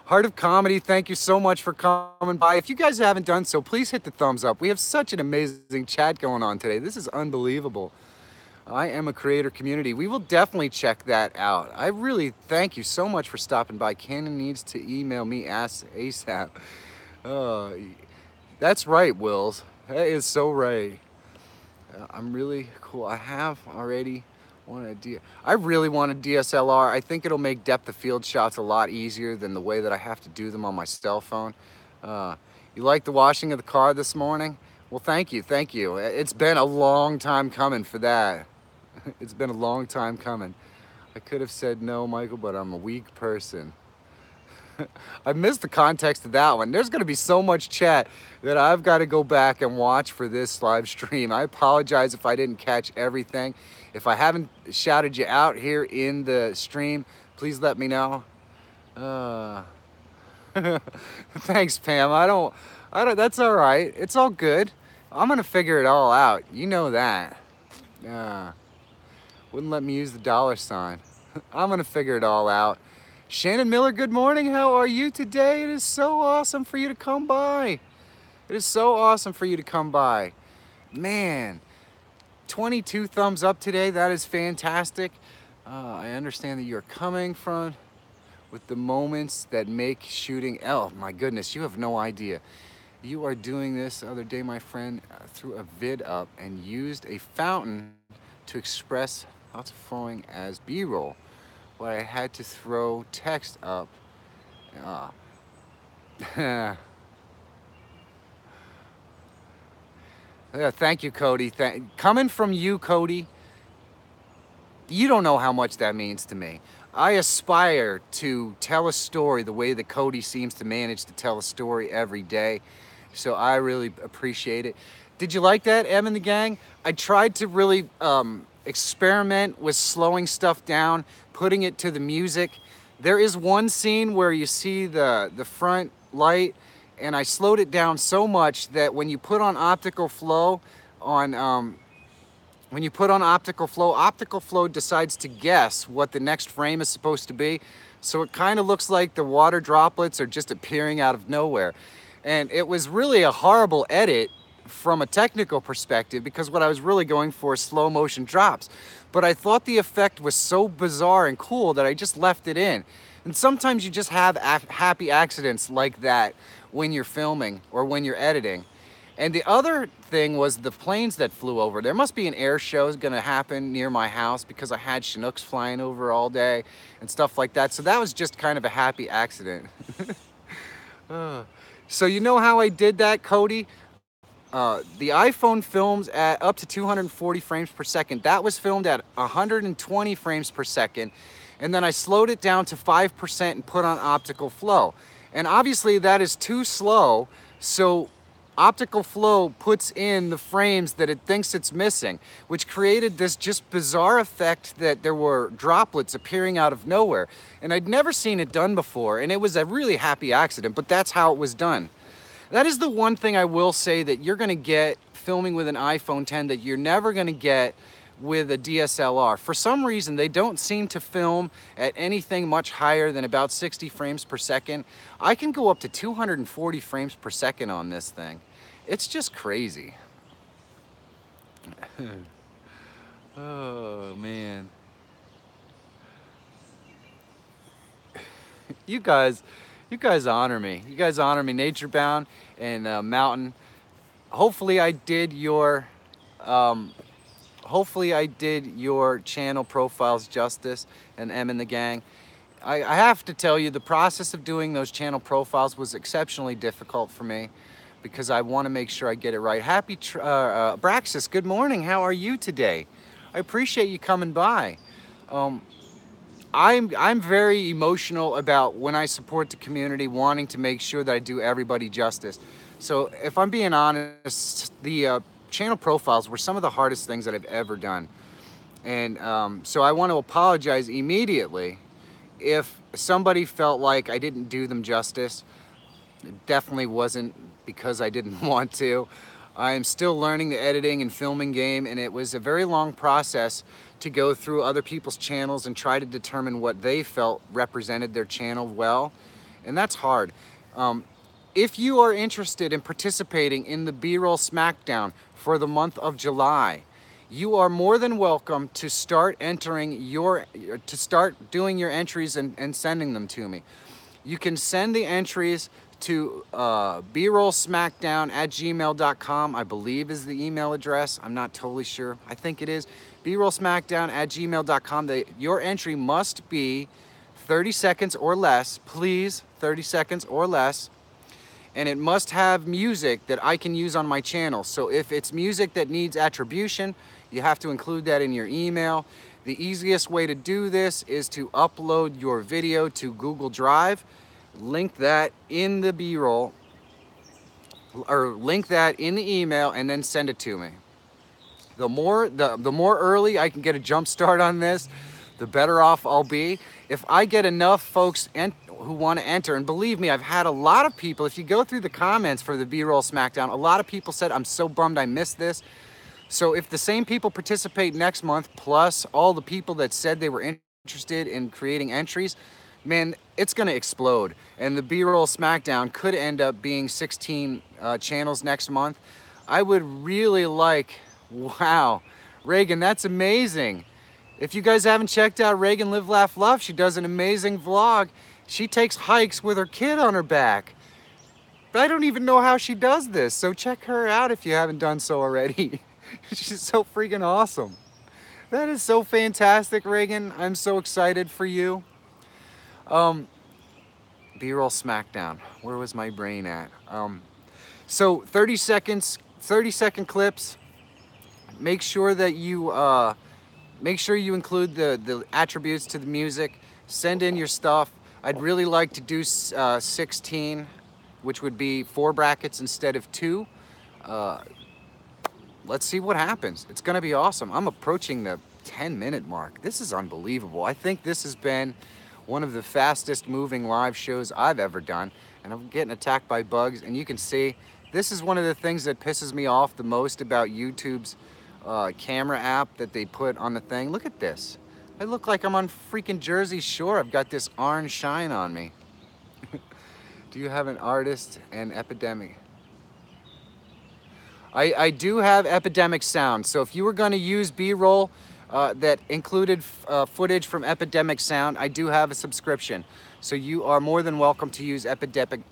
Heart of Comedy, thank you so much for coming by. If you guys haven't done so, please hit the thumbs up. We have such an amazing chat going on today. This is unbelievable. I am a creator community. We will definitely check that out. I really thank you so much for stopping by. Canon needs to email me ASAP. Uh, that's right, Wills. That is so right. I'm really cool. I have already I really want a DSLR. I think it'll make depth of field shots a lot easier than the way that I have to do them on my cell phone. You like the washing of the car this morning? Well, thank you, thank you. It's been a long time coming for that. It's been a long time coming. I could have said no, Michael, but I'm a weak person. I missed the context of that one. There's going to be so much chat that I've got to go back and watch for this live stream. I apologize if I didn't catch everything. If I haven't shouted you out here in the stream, please let me know. Thanks, Pam. I don't, that's all right. It's all good. I'm going to figure it all out. You know that. Wouldn't let me use the dollar sign. I'm going to figure it all out. Shannon Miller, good morning. How are you today? It is so awesome for you to come by. It is so awesome for you to come by. Man, 22 thumbs up today. That is fantastic. I understand that you're coming from with the moments that make shooting. Oh my goodness, you have no idea. You are doing this the other day, my friend, threw a vid up and used a fountain to express thoughts flowing as B-roll. But I had to throw text up. Yeah, thank you, Cody. Coming from you, Cody, you don't know how much that means to me. I aspire to tell a story the way that Cody seems to manage to tell a story every day. So I really appreciate it. Did you like that, Em and the gang? I tried to really experiment with slowing stuff down, putting it to the music. There is one scene where you see the front light, and I slowed it down so much that when you put on optical flow optical flow decides to guess what the next frame is supposed to be. So it kind of looks like the water droplets are just appearing out of nowhere. And it was really a horrible edit from a technical perspective, because what I was really going for is slow motion drops. But I thought the effect was so bizarre and cool that I just left it in. And sometimes you just have happy accidents like that when you're filming or when you're editing. And the other thing was the planes that flew over. There must be an air show gonna happen near my house, because I had Chinooks flying over all day and stuff like that. So that was just kind of a happy accident. So you know how I did that, Cody? The iPhone films at up to 240 frames per second. That was filmed at 120 frames per second. And then I slowed it down to 5% and put on optical flow. And obviously that is too slow. So optical flow puts in the frames that it thinks it's missing, which created this just bizarre effect that there were droplets appearing out of nowhere. And I'd never seen it done before. And it was a really happy accident, but that's how it was done. That is the one thing I will say that you're gonna get filming with an iPhone 10 that you're never gonna get with a DSLR. For some reason, they don't seem to film at anything much higher than about 60 frames per second. I can go up to 240 frames per second on this thing. It's just crazy. Oh, man. You guys honor me. You guys honor me, Nature Bound and Mountain. Hopefully I did your channel profiles justice, and M and the gang. I have to tell you, the process of doing those channel profiles was exceptionally difficult for me because I want to make sure I get it right. Happy Braxis, good morning. How are you today? I appreciate you coming by. I'm very emotional about when I support the community, wanting to make sure that I do everybody justice. So if I'm being honest, the channel profiles were some of the hardest things that I've ever done. And so I want to apologize immediately if somebody felt like I didn't do them justice. It definitely wasn't because I didn't want to. I'm still learning the editing and filming game, and it was a very long process to go through other people's channels and try to determine what they felt represented their channel well, and that's hard. If you are interested in participating in the B-Roll Smackdown for the month of July, you are more than welcome to start doing your entries and sending them to me. You can send the entries to brollsmackdown@gmail.com, I believe is the email address. I'm not totally sure. I think it is. brollsmackdown@gmail.com. Your entry must be 30 seconds or less, please, 30 seconds or less. And it must have music that I can use on my channel. So if it's music that needs attribution, you have to include that in your email. The easiest way to do this is to upload your video to Google Drive, link that in the B-roll, or link that in the email, and then send it to me. The more early I can get a jump start on this, the better off I'll be. If I get enough folks who want to enter, and believe me, I've had a lot of people, if you go through the comments for the B-Roll Smackdown, a lot of people said, I'm so bummed I missed this. So if the same people participate next month, plus all the people that said they were interested in creating entries, man, it's gonna explode. And the B-Roll Smackdown could end up being 16 channels next month. I would really like, wow, Reagan, that's amazing. If you guys haven't checked out Reagan Live, Laugh, Love, she does an amazing vlog. She takes hikes with her kid on her back. But I don't even know how she does this, so check her out if you haven't done so already. She's so freaking awesome. That is so fantastic, Reagan. I'm so excited for you. B-Roll Smackdown. Where was my brain at? So 30 second clips. Make sure that you include the attributes to the music. Send in your stuff. I'd really like to do 16, which would be 4 brackets instead of 2. Let's see what happens. It's gonna be awesome. I'm approaching the 10-minute mark. This is unbelievable. I think this has been one of the fastest moving live shows I've ever done, and I'm getting attacked by bugs, and you can see this is one of the things that pisses me off the most about YouTube's camera app that they put on the thing. Look at this. I look like I'm on freaking Jersey Shore. I've got this orange shine on me. Do you have an artist and Epidemic? I do have Epidemic Sound. So if you were going to use B-roll that included footage from Epidemic Sound, I do have a subscription. So you are more than welcome to use Epidemic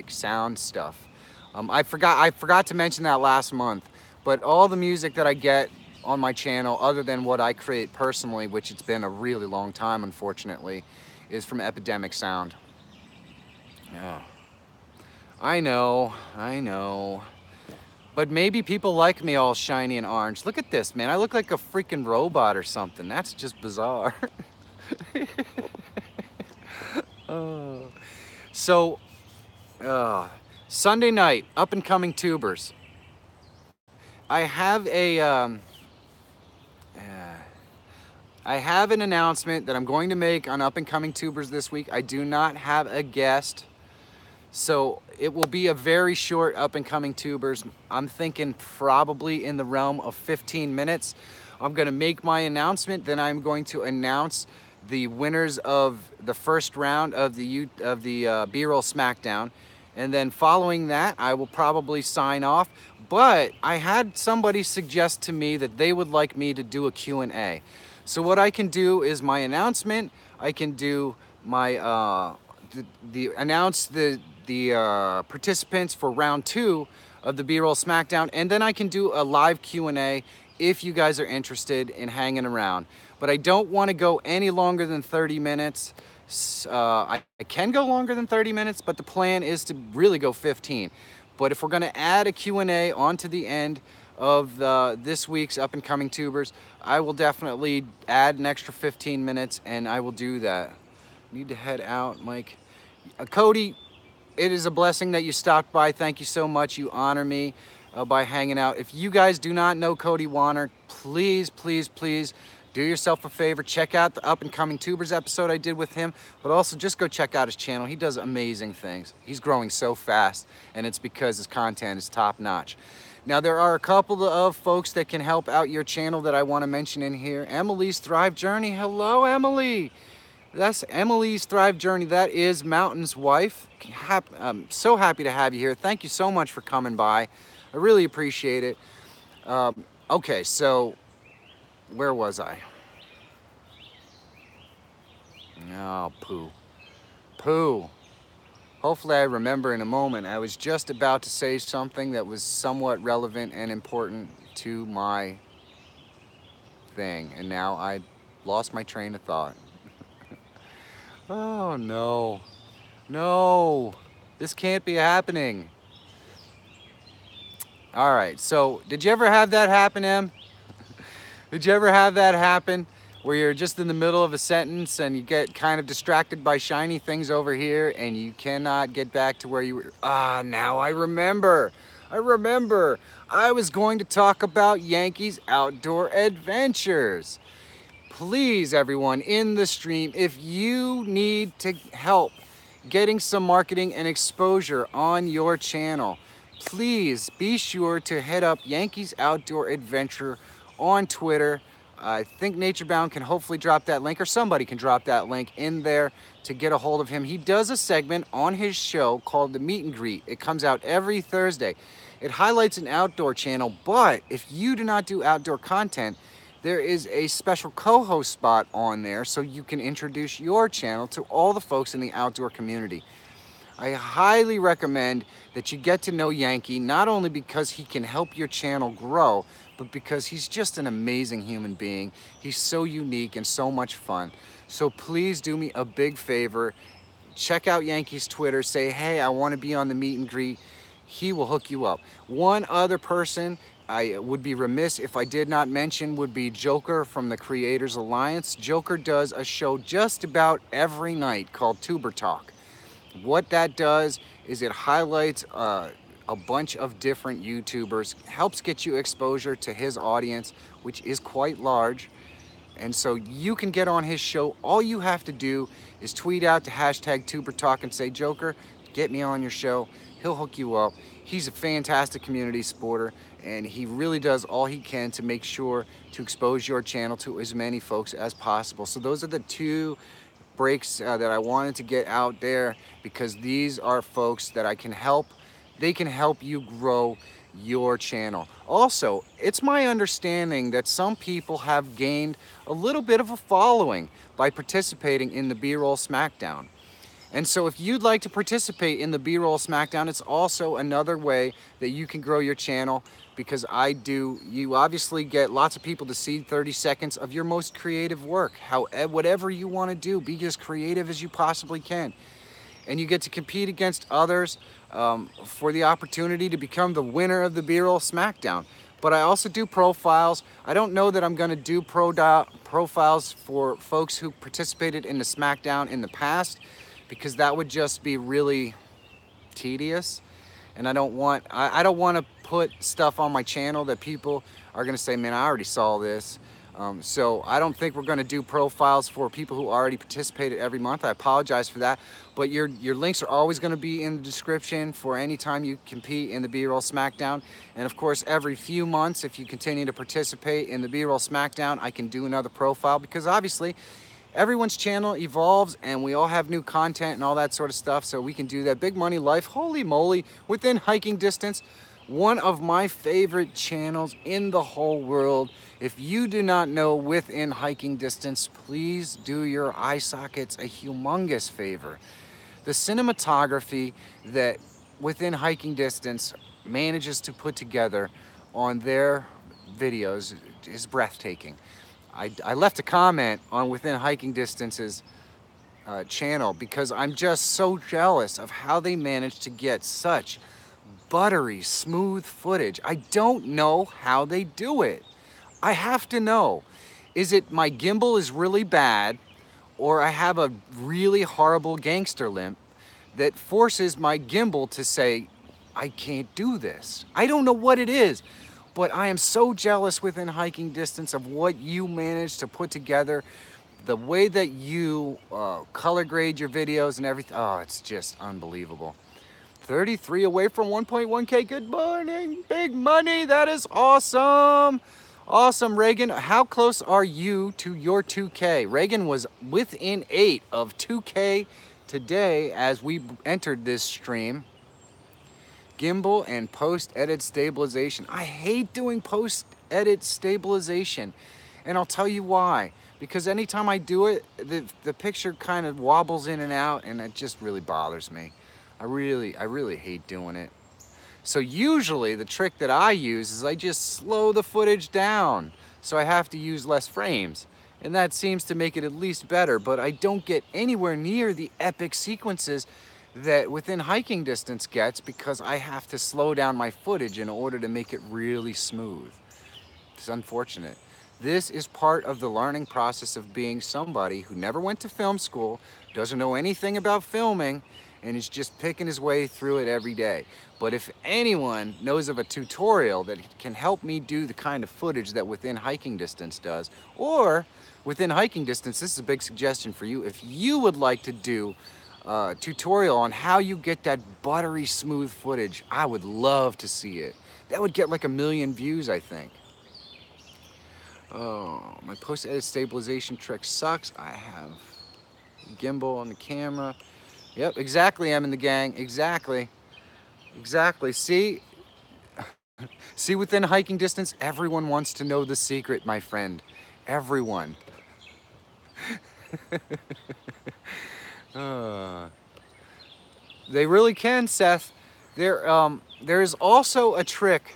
Sound stuff. I forgot to mention that last month, but all the music that I get on my channel, other than what I create personally, which it's been a really long time, unfortunately, is from Epidemic Sound. Yeah. I know. But maybe people like me all shiny and orange. Look at this, man. I look like a freaking robot or something. That's just bizarre. Oh. So, uh, Sunday night, up and coming tubers. I have a, uh, I have an announcement that I'm going to make on up and coming tubers this week. I do not have a guest, so it will be a very short up and coming tubers. I'm thinking probably in the realm of 15 minutes. I'm going to make my announcement, then I'm going to announce the winners of the first round of the B-roll SmackDown, and then following that I will probably sign off. But I had somebody suggest to me that they would like me to do a Q&A. So what I can do is my announcement. I can do my announce the participants for round 2 of the B-roll SmackDown, and then I can do a live Q&A if you guys are interested in hanging around. But I don't want to go any longer than 30 minutes. I can go longer than 30 minutes, but the plan is to really go 15. But if we're going to add a Q&A onto the end of this week's up and coming tubers, I will definitely add an extra 15 minutes, and I will do that. Need to head out, Mike. Cody, it is a blessing that you stopped by. Thank you so much. You honor me by hanging out. If you guys do not know Cody Warner, please, please, please do yourself a favor. Check out the up and coming tubers episode I did with him, but also just go check out his channel. He does amazing things. He's growing so fast, and it's because his content is top notch. Now, there are a couple of folks that can help out your channel that I want to mention in here. Emily's Thrive Journey. Hello, Emily. That's Emily's Thrive Journey. That is Mountain's wife. I'm so happy to have you here. Thank you so much for coming by. I really appreciate it. Okay, so where was I? Oh, poo. Hopefully I remember in a moment. I was just about to say something that was somewhat relevant and important to my thing, and now I lost my train of thought. Oh, no. No. This can't be happening. All right, so did you ever have that happen, Em? Did you ever have that happen where you're just in the middle of a sentence and you get kind of distracted by shiny things over here and you cannot get back to where you were? Now I remember. I was going to talk about Yankees Outdoor Adventures. Please, everyone in the stream, if you need to help getting some marketing and exposure on your channel, please be sure to head up Yankees Outdoor Adventure on Twitter. I think Naturebound can hopefully drop that link, or somebody can drop that link in there to get a hold of him. He does a segment on his show called The Meet and Greet. It comes out every Thursday. It highlights an outdoor channel, but if you do not do outdoor content, there is a special co-host spot on there so you can introduce your channel to all the folks in the outdoor community. I highly recommend that you get to know Yankee, not only because he can help your channel grow, but because he's just an amazing human being. He's so unique and so much fun. So please do me a big favor. Check out Yankee's Twitter. Say, hey, I want to be on the meet and greet. He will hook you up. One other person I would be remiss if I did not mention would be Joker from the Creators Alliance. Joker does a show just about every night called Tuber Talk. What that does is it highlights a bunch of different YouTubers, helps get you exposure to his audience, which is quite large. And so you can get on his show. All you have to do is tweet out to hashtag TuberTalk and say, Joker, get me on your show. He'll hook you up. He's a fantastic community supporter, and he really does all he can to make sure to expose your channel to as many folks as possible. So those are the two breaks that I wanted to get out there, because these are folks that I can help. They can help you grow your channel. Also, it's my understanding that some people have gained a little bit of a following by participating in the B-Roll SmackDown. And so if you'd like to participate in the B-Roll SmackDown, it's also another way that you can grow your channel, because you obviously get lots of people to see 30 seconds of your most creative work. Whatever you want to do, be as creative as you possibly can. And you get to compete against others for the opportunity to become the winner of the B-Roll Smackdown. But I also do profiles. I don't know that I'm going to do profiles for folks who participated in the Smackdown in the past, because that would just be really tedious. And I don't want to put stuff on my channel that people are going to say, man, I already saw this. So I don't think we're going to do profiles for people who already participated every month. I apologize for that. But your links are always going to be in the description for any time you compete in the B-Roll Smackdown. And of course, every few months, if you continue to participate in the B-Roll Smackdown, I can do another profile, because obviously everyone's channel evolves and we all have new content and all that sort of stuff, so we can do that. Big Money Life, holy moly, within hiking distance, one of my favorite channels in the whole world. If you do not know Within Hiking Distance, please do your eye sockets a humongous favor. The cinematography that Within Hiking Distance manages to put together on their videos is breathtaking. I left a comment on Within Hiking Distance's channel because I'm just so jealous of how they managed to get such buttery, smooth footage. I don't know how they do it. I have to know. Is it my gimbal is really bad, or I have a really horrible gangster limp that forces my gimbal to say, I can't do this? I don't know what it is, but I am so jealous Within Hiking Distance of what you managed to put together, the way that you color grade your videos and everything. Oh, it's just unbelievable. 33 away from 1.1K. Good morning, Big Money. That is awesome. Awesome, Reagan. How close are you to your 2K? Reagan was within 8 of 2K today as we entered this stream. Gimbal and post-edit stabilization. I hate doing post-edit stabilization, and I'll tell you why. Because anytime I do it, the picture kind of wobbles in and out, and it just really bothers me. I really hate doing it. So usually the trick that I use is I just slow the footage down, so I have to use less frames. And that seems to make it at least better, but I don't get anywhere near the epic sequences that Within Hiking Distance gets, because I have to slow down my footage in order to make it really smooth. It's unfortunate. This is part of the learning process of being somebody who never went to film school, doesn't know anything about filming, and is just picking his way through it every day. But if anyone knows of a tutorial that can help me do the kind of footage that Within Hiking Distance does, or Within Hiking Distance, this is a big suggestion for you, if you would like to do a tutorial on how you get that buttery smooth footage, I would love to see it. That would get like 1 million views, I think. Oh, my post-edit stabilization trick sucks. I have gimbal on the camera. Yep, exactly, I'm in the gang. Exactly. Exactly. See? See, Within Hiking Distance, everyone wants to know the secret, my friend. Everyone. They really can, Seth. There's also a trick.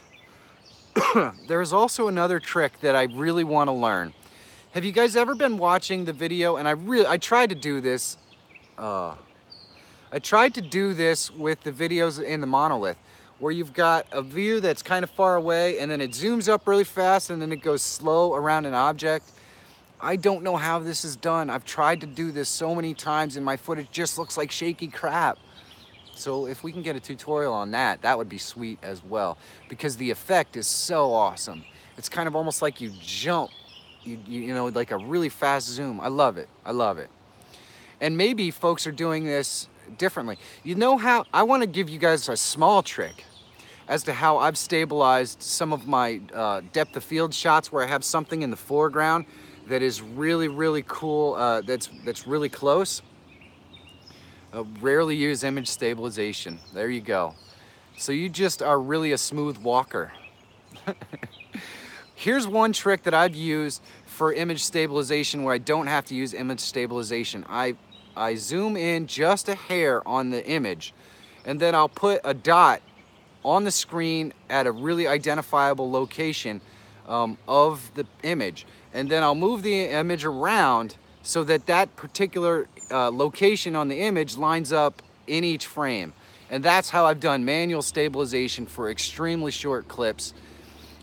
There's also another trick that I really want to learn. Have you guys ever been watching the video? And I tried to do this. I tried to do this with the videos in the monolith, where you've got a view that's kind of far away, and then it zooms up really fast, and then it goes slow around an object. I don't know how this is done. I've tried to do this so many times, and my footage just looks like shaky crap. So if we can get a tutorial on that, that would be sweet as well, because the effect is so awesome. It's kind of almost like you jump, you know, like a really fast zoom. I love it. I love it. And maybe folks are doing this differently. You know how, I want to give you guys a small trick as to how I've stabilized some of my depth of field shots where I have something in the foreground that is really cool, that's really close. Rarely use image stabilization. There you go. So you just are really a smooth walker. Here's one trick that I've used for image stabilization where I don't have to use image stabilization. I zoom in just a hair on the image, and then I'll put a dot on the screen at a really identifiable location of the image. And then I'll move the image around so that that particular location on the image lines up in each frame. And that's how I've done manual stabilization for extremely short clips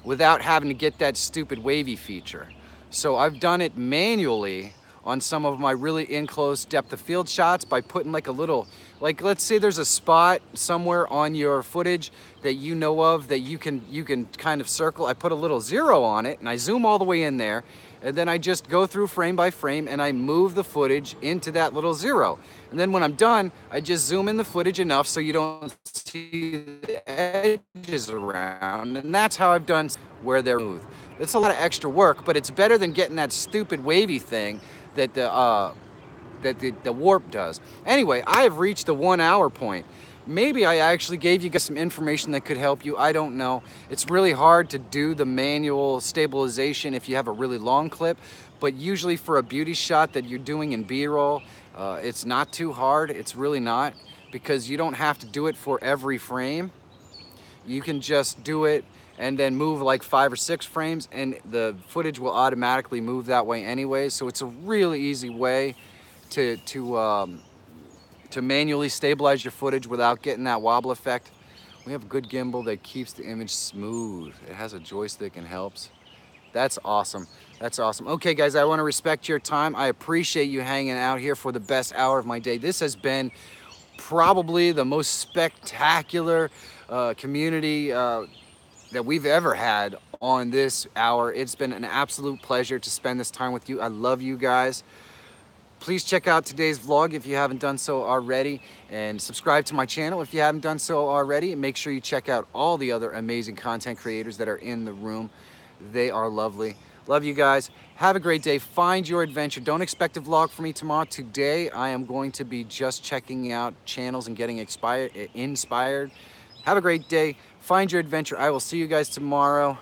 without having to get that stupid wavy feature. So I've done it manually on some of my really in close depth of field shots by putting like a little, like let's say there's a spot somewhere on your footage that you know of that you can kind of circle. I put a little 0 on it and I zoom all the way in there, and then I just go through frame by frame and I move the footage into that little 0. And then when I'm done, I just zoom in the footage enough so you don't see the edges around, and that's how I've done where they're smooth. It's a lot of extra work, but it's better than getting that stupid wavy thing that the warp does. Anyway, I have reached the 1 hour point. Maybe I actually gave you guys some information that could help you. I don't know. It's really hard to do the manual stabilization if you have a really long clip, but usually for a beauty shot that you're doing in B-roll, it's not too hard. It's really not, because you don't have to do it for every frame. You can just do it and then move like 5 or 6 frames and the footage will automatically move that way anyway. So it's a really easy way to manually stabilize your footage without getting that wobble effect. We have a good gimbal that keeps the image smooth. It has a joystick and helps. That's awesome. That's awesome. Okay, guys, I want to respect your time. I appreciate you hanging out here for the best hour of my day. This has been probably the most spectacular community that we've ever had on this hour. It's been an absolute pleasure to spend this time with you. I love you guys. Please check out today's vlog if you haven't done so already, and subscribe to my channel if you haven't done so already. And make sure you check out all the other amazing content creators that are in the room. They are lovely. Love you guys. Have a great day. Find your adventure. Don't expect a vlog from me tomorrow. Today, I am going to be just checking out channels and getting inspired. Have a great day. Find your adventure. I will see you guys tomorrow.